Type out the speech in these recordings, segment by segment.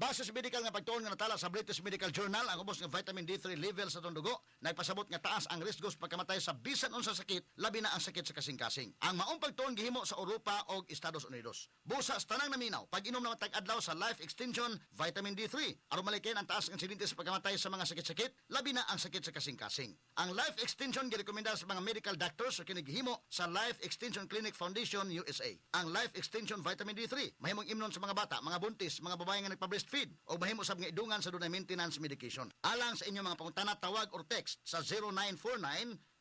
Base sa medical nga pagtuon nga natala sa British Medical Journal, ang ubos nga vitamin D3 level sa atong dugo nagpasabot nga taas ang risko sa pagkamatay sa bisan unsa sakit, labi na ang sakit sa kasing-kasing. Ang maong pagtuon gihimo sa Europa o Estados Unidos. Busa sa tanang naminaw, pag-inom na matag-adlaw sa Life Extension Vitamin D3 aron malikin ang taas nga insidente sa pagkamatay sa mga sakit-sakit, labi na ang sakit sa kasing-kasing. Ang Life Extension girekomenda sa mga medical doctors o kinigihimo sa Life Extension Clinic Foundation USA. Ang Life Extension Vitamin D3 mahimong imnon sa mga bata, mga buntis, mga babae nga nagpa-breastfeed o mahimo sab nga idungan sa dunay maintenance medication. Alang sa inyong mga pangutana, tawag or text sa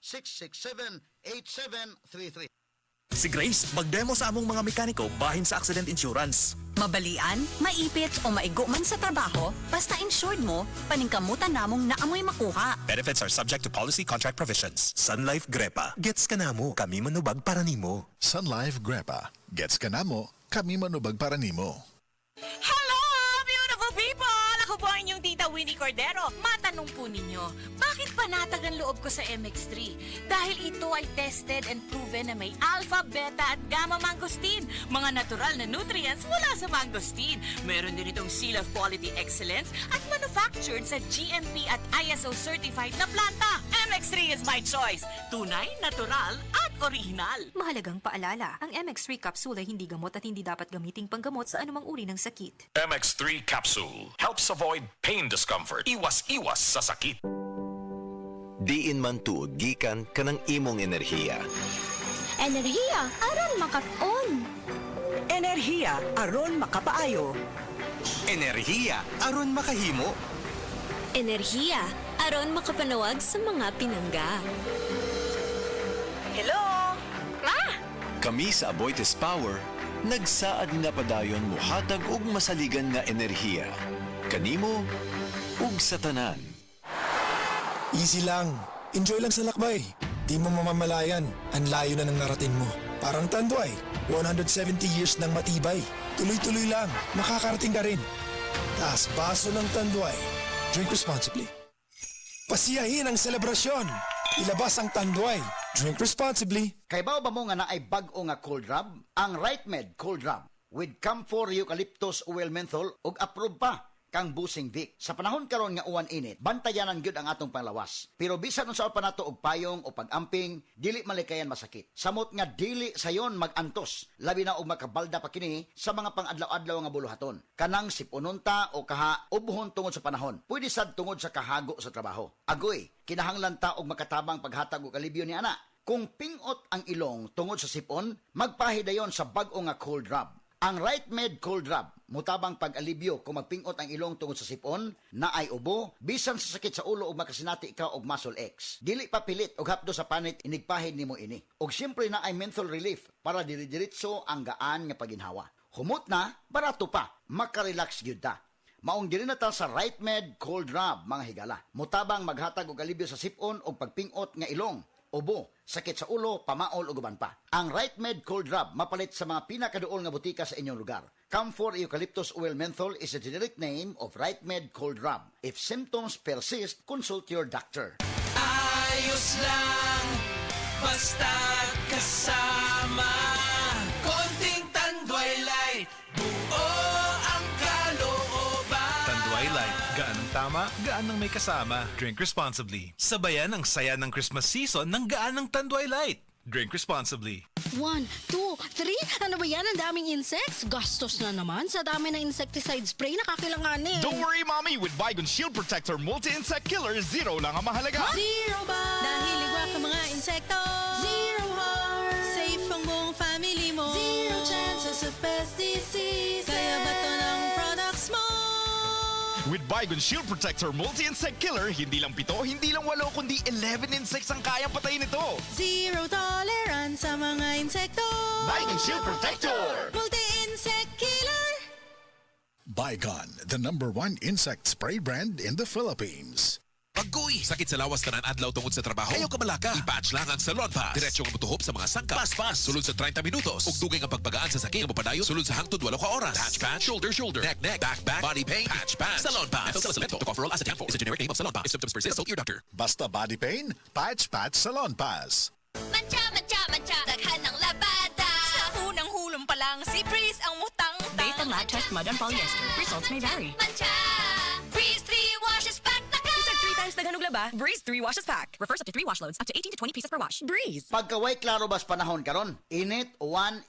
0949-667-8733. Si Grace, magdemo sa among mga mekaniko bahin sa accident insurance. Mabalian, maipit o maigo man sa trabaho, basta insured mo, paningkamutan namong naamoy makuha. Benefits are subject to policy contract provisions. Sun Life Grepa. Gets ka na mo. Kami manubag para nimo. Sun Life Grepa. Gets ka na mo, kami manubag para nimo. Hello, beautiful people! Ako po ang inyong tita Winnie Cordero. Matanong po ninyo, bakit panatag ang loob ko sa MX3? Dahil ito ay tested and proven na may alpha, beta at gamma mangosteen. Mga natural na nutrients mula sa mangosteen. Meron din itong Seal of Quality Excellence at manufactured sa GMP at ISO certified na planta. MX3 is my choice. Tunay, natural at original. Mahalagang paalala, ang MX3 capsule ay hindi gamot at hindi dapat gamiting panggamot sa anumang uri ng sakit. MX3 Capsule helps avoid pain discomfort. Iwas-iwas sa sakit. Diin man tuod gikan kanang imong enerhiya. Enerhiya aron makap-on. Enerhiya aron makapaayo. Enerhiya aron makahimo. Enerhiya aron makapanawag sa mga pinangga. Hello? Ma! Kami sa Aboitiz Power, nagsaad nga padayon muhatag og masaligan nga enerhiya. Kanimo ug sa tanan. Easy lang. Enjoy lang sa lakbay. Di mo mamamalayan. Ang layo na ng narating mo. Parang Tanduay. 170 years ng matibay. Tuloy-tuloy lang. Makakarating ka rin. Taas baso ng Tanduay. Drink responsibly. Pasiyahin ang selebrasyon. Ilabas ang Tanduay. Drink responsibly. Kay bao ba mo nga na ay bag-o nga cold rub? Ang RightMed Cold Rub with Camphor Eucalyptus Oil Menthol ug approved pa kang Busing Vic. Sa panahon karon nga uwan init, bantayanan gyud ang atong panglawas. Pero bisan unsa pa nato og payong o pag-amping, dili malikayan masakit. Samot nga dili sayon mag-antos, labi na og makabalda pa kini sa mga pang-adlaw-adlaw nga buluhaton. Kanang sipununta o kaha ubuhon tungod sa panahon. Pwede sad tungod sa kahago sa trabaho. Agoy, kinahanglan ta og makatabang paghatag og alibyo ni ana. Kung pingot ang ilong tungod sa sipon, magpahidayon sa bag-o nga cold rub. Ang RightMed Cold Rub, mutabang pag-alibyo kung magpingot ang ilong tungod sa sipon, na ay ubo, bisan sa sakit sa ulo o makasinati ka og muscle X. Dili pa pilit og hapdo sa panit inigpahid nimo ini. Og siyempre na ay menthol relief para diri-diretso ang gaan nga paginhawa. Humot na, barato pa, makarelax gyud ta. Maong dili na ta sa RightMed Cold Rub, mga higala. Mutabang maghatag og alibyo sa sipon o pagpingot nga ilong, ubo, sakit sa ulo, pamaol o guban pa. Ang RightMed Cold Rub mapalit sa mga pinakaduol nga butika sa inyong lugar. Camphor Eucalyptus Oil Menthol is a generic name of RightMed Cold Rub. If symptoms persist, consult your doctor. Ayos lang, basta kasama. Konting Tanduay Light, buo ang kalooban. Tanduay Light. Gaan ng tama, gaan ng may kasama. Drink responsibly. Sabayan ang saya ng Christmas season ng gaan ng Tanduay Light. Drink responsibly. 1, 2, 3. Ano ba yan? Ang daming insects. Gastos na naman sa dami ng insecticide spray na kakailanganin. Don't worry, Mommy! With Baygon Shield Protector Multi-Insect Killer, zero lang ang mahalaga. Zero ba? Dahil ligwa ka mga insekto. Zero harm. Safe ang buong family mo. Zero chances of pest disease. Kaya bato ng products mo. With Baygon Shield Protector Multi-Insect Killer, hindi lang 7, hindi lang 8, kundi 11 insects ang kayang patayin nito. Zero tolerance sa mga insekto. Baygon Shield Protector! Multi-insect killer. Baygon, the #1 insect spray brand in the Philippines. Pagkuy! Sakit sa lawas ka ng adlaw tungod sa trabaho. Ayaw ka malaka. I-patch lang ang Salon Pass. Diretso nga mutuhop sa mga sangka. Pass. Sulod sa 30 minutos. Ug dugay nga pagpagaan sa sakit nga mapadayon. Sulod sa hangtod 8 ka oras. Patch. Shoulder. Neck. Back. Body pain. Patch. Salon Pass. Menthol, tocopherol, acetamfol is a generic name of Salon Pass. If symptoms persist, consult your doctor. Basta body pain, patch Salon Pass. Mancha, daghan ng labada. Sa unang hulong pa lang, si Breeze ang mutang. Based on lab test mud on polyester. Results may vary. Breeze 3 washes back the car. Isang 3 times daghan og laba, Breeze 3 washes pack. Refers up to 3 wash loads, up to 18 to 20 pieces per wash. Breeze. Pagkaway klaro bas panahon karon, init uwan.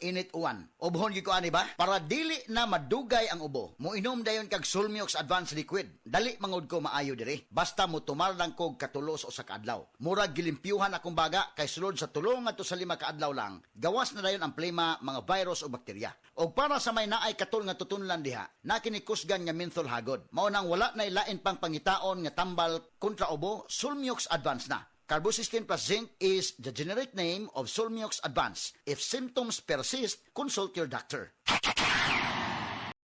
Ubhon gyud ko ani ba? Para dili na madugay ang ubo. Moinom dayon kag Sulmiox Advanced Liquid. Dali mangod ko maayo diri. Basta mo tumarlang kog katulos o sa kaadlaw. Murag gilimpyuhan akong baga kay sulod sa tulong ngadto sa 5 kaadlaw lang. Gawas na dayon ang plema, mga virus o bakterya. Og para sa may naay katul nga tutunlan diha, na kinikusgan nga menthol hagod. Mao nang wala na ilain pang pangitaon nga tambal kontra ubo, Sulmiox Advanced na. Carbocysteine plus zinc is the generic name of Sulmiox Advanced. If symptoms persist, consult your doctor.